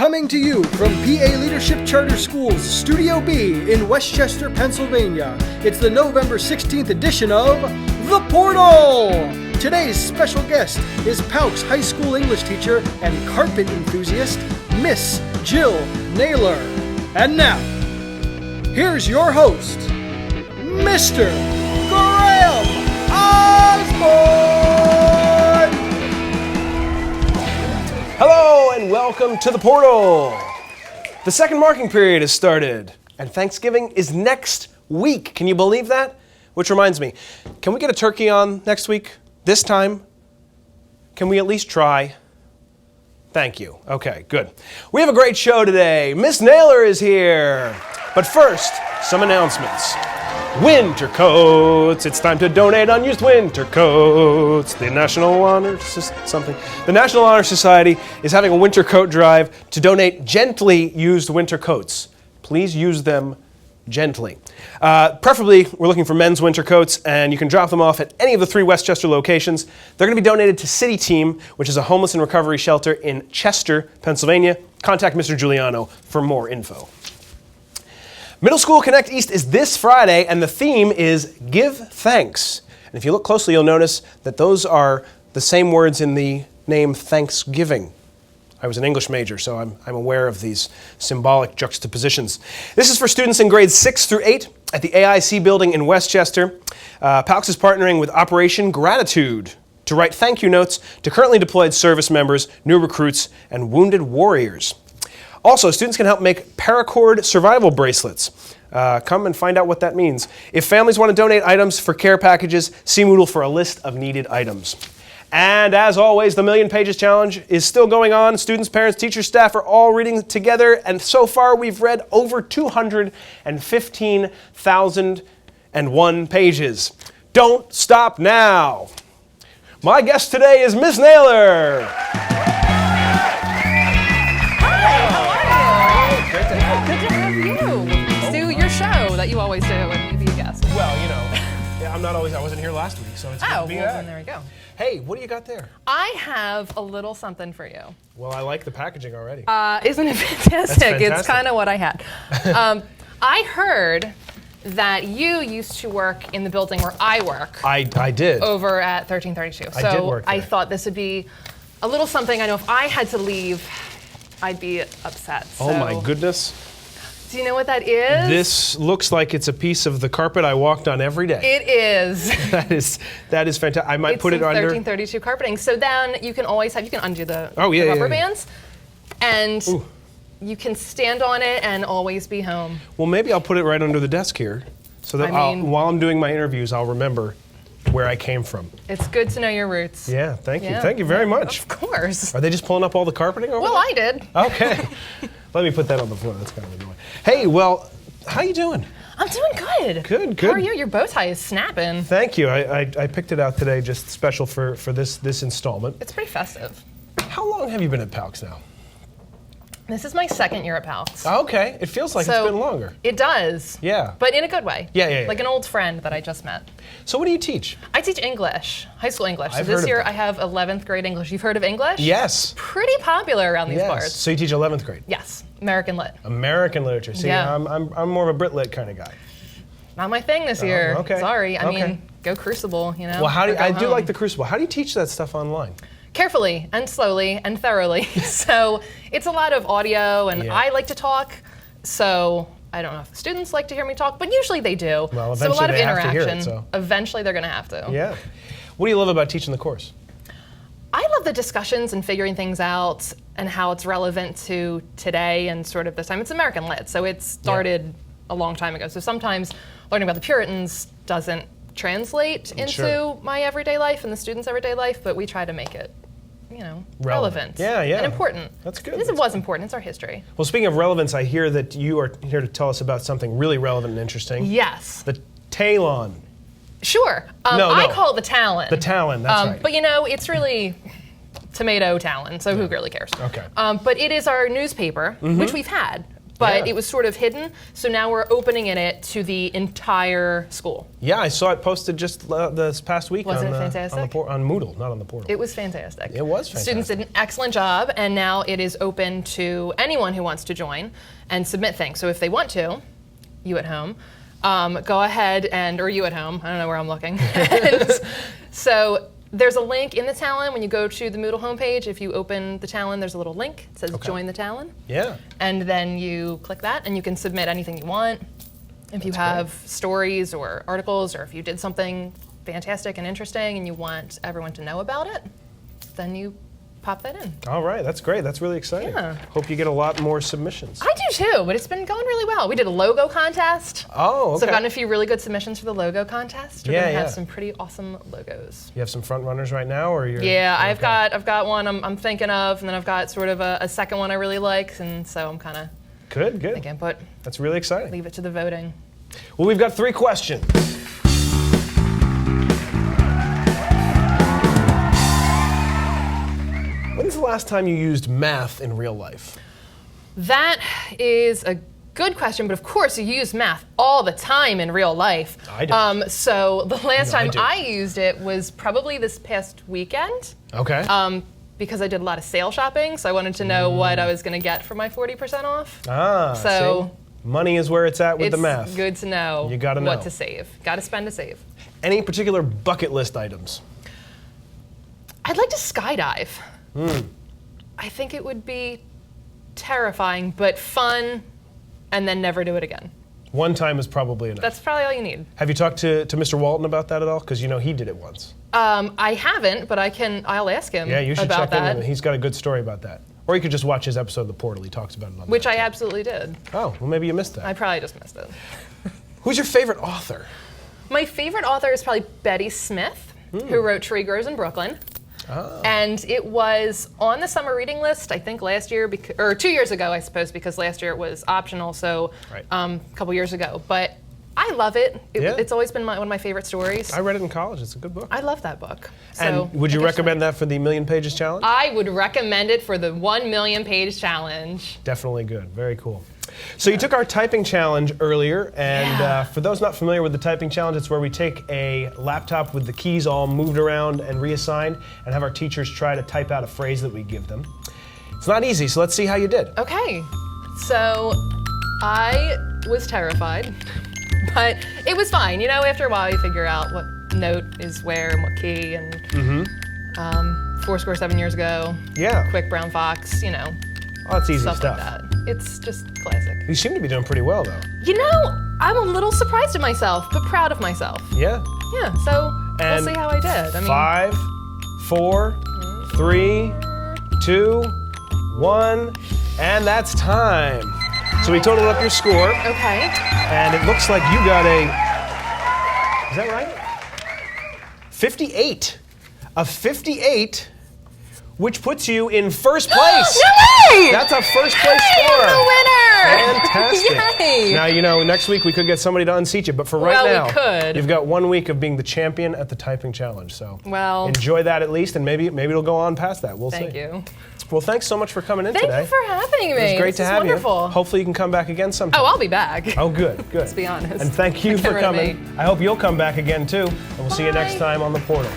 Coming to you from PA Leadership Charter School's Studio B in Westchester, Pennsylvania, it's the November 16th edition of The Portal! Today's special guest is PALCS High School English teacher and carpet enthusiast, Miss Jill Naylor. And now, here's your host, Mr. Graham Osborne! Hello and welcome to The Portal. The second marking period has started and Thanksgiving is next week. Can you believe that? Which reminds me, can we get a turkey on next week? This time? Can we at least try? Thank you. Okay, good. We have a great show today. Miss Naylor is here. But first, some announcements. Winter coats. It's time to donate unused winter coats. The National Honor Society is having a winter coat drive to donate gently used winter coats. Please use them gently. Preferably, we're looking for men's winter coats, and you can drop them off at any of the 3 Westchester locations. They're going to be donated to City Team, which is a homeless and recovery shelter in Chester, Pennsylvania. Contact Mr. Giuliano for more info. Middle School Connect East is this Friday, and the theme is Give Thanks. And if you look closely, you'll notice that those are the same words in the name Thanksgiving. I was an English major, so I'm aware of these symbolic juxtapositions. This is for students in grades 6 through 8 at the AIC building in Westchester. PALCS is partnering with Operation Gratitude to write thank you notes to currently deployed service members, new recruits, and wounded warriors. Also, students can help make paracord survival bracelets. Come and find out what that means. If families want to donate items for care packages, see Moodle for a list of needed items. And as always, the Million Pages Challenge is still going on. Students, parents, teachers, staff are all reading together, and so far we've read over 215,001 pages. Don't stop now. My guest today is Miss Naylor. That you always do and be a guest. Well, you know, I wasn't here last week, so it's good to be back. Then there we go. Hey, what do you got there? I have a little something for you. Well, I like the packaging already. Isn't it fantastic? That's fantastic. It's kind of what I had. I heard that you used to work in the building where I work. I did. Over at 1332. I did work there. I thought this would be a little something. I know if I had to leave, I'd be upset. Oh my goodness. Do you know what that is? This looks like it's a piece of the carpet I walked on every day. It is. That is fantastic. I might put it under 1332 carpeting. So then you can always you can undo the rubber bands, and you can stand on it and always be home. Well, maybe I'll put it right under the desk here, so that while I'm doing my interviews, I'll remember where I came from. It's good to know your roots. Yeah, thank you. Thank you very much. Of course. Are they just pulling up all the carpeting over there? Well, I did. Okay. Let me put that on the floor. That's kind of annoying. Hey, well, how you doing? I'm doing good. Good. How are you? Your bow tie is snapping. Thank you. I picked it out today just special for this installment. It's pretty festive. How long have you been at PALCS now? This is my 2nd year at PALCS. Okay. It feels like it's been longer. It does. Yeah. But in a good way. Yeah. Like an old friend that I just met. So what do you teach? I teach English, high school English. I've So heard this of year that. I have 11th grade English. You've heard of English? Yes. Pretty popular around these parts. So you teach 11th grade? Yes. American Lit. American literature. See, Yeah. I'm more of a Brit Lit kind of guy. Not my thing this year. Okay. Sorry. I mean, go Crucible, you know. Well, I do home. like the Crucible. How do you teach that stuff online? Carefully and slowly and thoroughly. So it's a lot of audio, and I like to talk. So I don't know if the students like to hear me talk, but usually they do. Well, so a lot of eventually they have to interaction. hear it, so. Eventually they're going to have to. Yeah. What do you love about teaching the course? I love the discussions and figuring things out and how it's relevant to today and sort of this time. It's American Lit, so it started a long time ago. So sometimes learning about the Puritans doesn't translate into my everyday life and the students' everyday life, but we try to make it, relevant. Yeah. And important. That's good. Because it was important. It's our history. Well, speaking of relevance, I hear that you are here to tell us about something really relevant and interesting. Yes. The Talon. Sure. No. I call it the Talon. The Talon, that's right. But it's really tomato Talon, so who really cares? Okay. But it is our newspaper, which we've had. but Yeah. it was sort of hidden. So now we're opening it to the entire school. Yeah, I saw it posted just this past week Wasn't on, it fantastic? on Moodle, not on the portal. It was fantastic. It was fantastic. Students did an excellent job, and now it is open to anyone who wants to join and submit things. So if they want to, you at home, go ahead or you at home, I don't know where I'm looking. So there's a link in the Talon when you go to the Moodle homepage. If you open the Talon, there's a little link. It says Join the Talon. Yeah. And then you click that, and you can submit anything you want. If you have stories or articles, or if you did something fantastic and interesting and you want everyone to know about it, then you pop that in. All right, that's great. That's really exciting. Yeah. Hope you get a lot more submissions. I do too, but it's been going really well. We did a logo contest. Oh, okay. So I've gotten a few really good submissions for the logo contest. We're Yeah, gonna have yeah. some pretty awesome logos. You have some front runners right now, or you're? Yeah, you're I've got one I'm thinking of, and then I've got sort of a second one I really like, and so I'm kind of Good. thinking, but That's really exciting. leave it to the voting. Well, we've got 3 questions. When's the last time you used math in real life? That is a good question, but of course you use math all the time in real life. I don't. So the last No, I time do. I used it was probably this past weekend. Okay. Because I did a lot of sale shopping, so I wanted to know what I was going to get for my 40% off. So see? Money is where it's at with It's the math. good to know You gotta what know. to save. Got to spend to save. Any particular bucket list items? I'd like to skydive. Hmm. I think it would be terrifying, but fun, and then never do it again. One time is probably enough. That's probably all you need. Have you talked to Mr. Walton about that at all? Because you know he did it once. I haven't, but I'll ask him Yeah, you should about check in that, with him. He's got a good story about that. Or you could just watch his episode of The Portal. He talks about it on which there. I absolutely did. Oh, well maybe you missed that. I probably just missed it. Who's your favorite author? My favorite author is probably Betty Smith, who wrote Tree Grows in Brooklyn. And it was on the summer reading list, I think last year, or 2 years ago, I suppose, because last year it was optional, so Right. a couple years ago. But I love it. Yeah. It's always been one of my favorite stories. I read it in college. It's a good book. I love that book. So And would you I guess recommend that for the Million Pages Challenge? I would recommend it for the 1 million page challenge. Definitely good. Very cool. So you took our typing challenge earlier, and Yeah. for those not familiar with the typing challenge, it's where we take a laptop with the keys all moved around and reassigned and have our teachers try to type out a phrase that we give them. It's not easy, so let's see how you did. Okay, so I was terrified, but it was fine. You know, after a while you figure out what note is where and what key, and 4 7 years ago, Yeah. Quick Brown Fox, you know, Oh, that's easy stuff stuff. like that. It's just classic. You seem to be doing pretty well, though. You know, I'm a little surprised at myself, but proud of myself. Yeah. Yeah, so And we'll see how I did. I mean, 5, 4, 3, 2, 1, and that's time. So we totaled up your score, okay. and it looks like you got a, is that right? 58. A 58, which puts you in first place. No way! That's a first place Hey, score. I'm the winner! Fantastic. Yay! Now, you know, next week we could get somebody to unseat you, but for right Well, we now, could. you've got 1 week of being the champion at the typing challenge. So Well, enjoy that at least, and maybe it'll go on past that. We'll thank see. you. Well, thanks so much for coming in Thank today. you for having me. It was great This to is have wonderful. you. Hopefully you can come back again sometime. Oh, I'll be back. Oh, good, good. Let's be honest. And thank you Get for rid of coming. me. I hope you'll come back again too. And we'll see you next Bye. time on The Portal.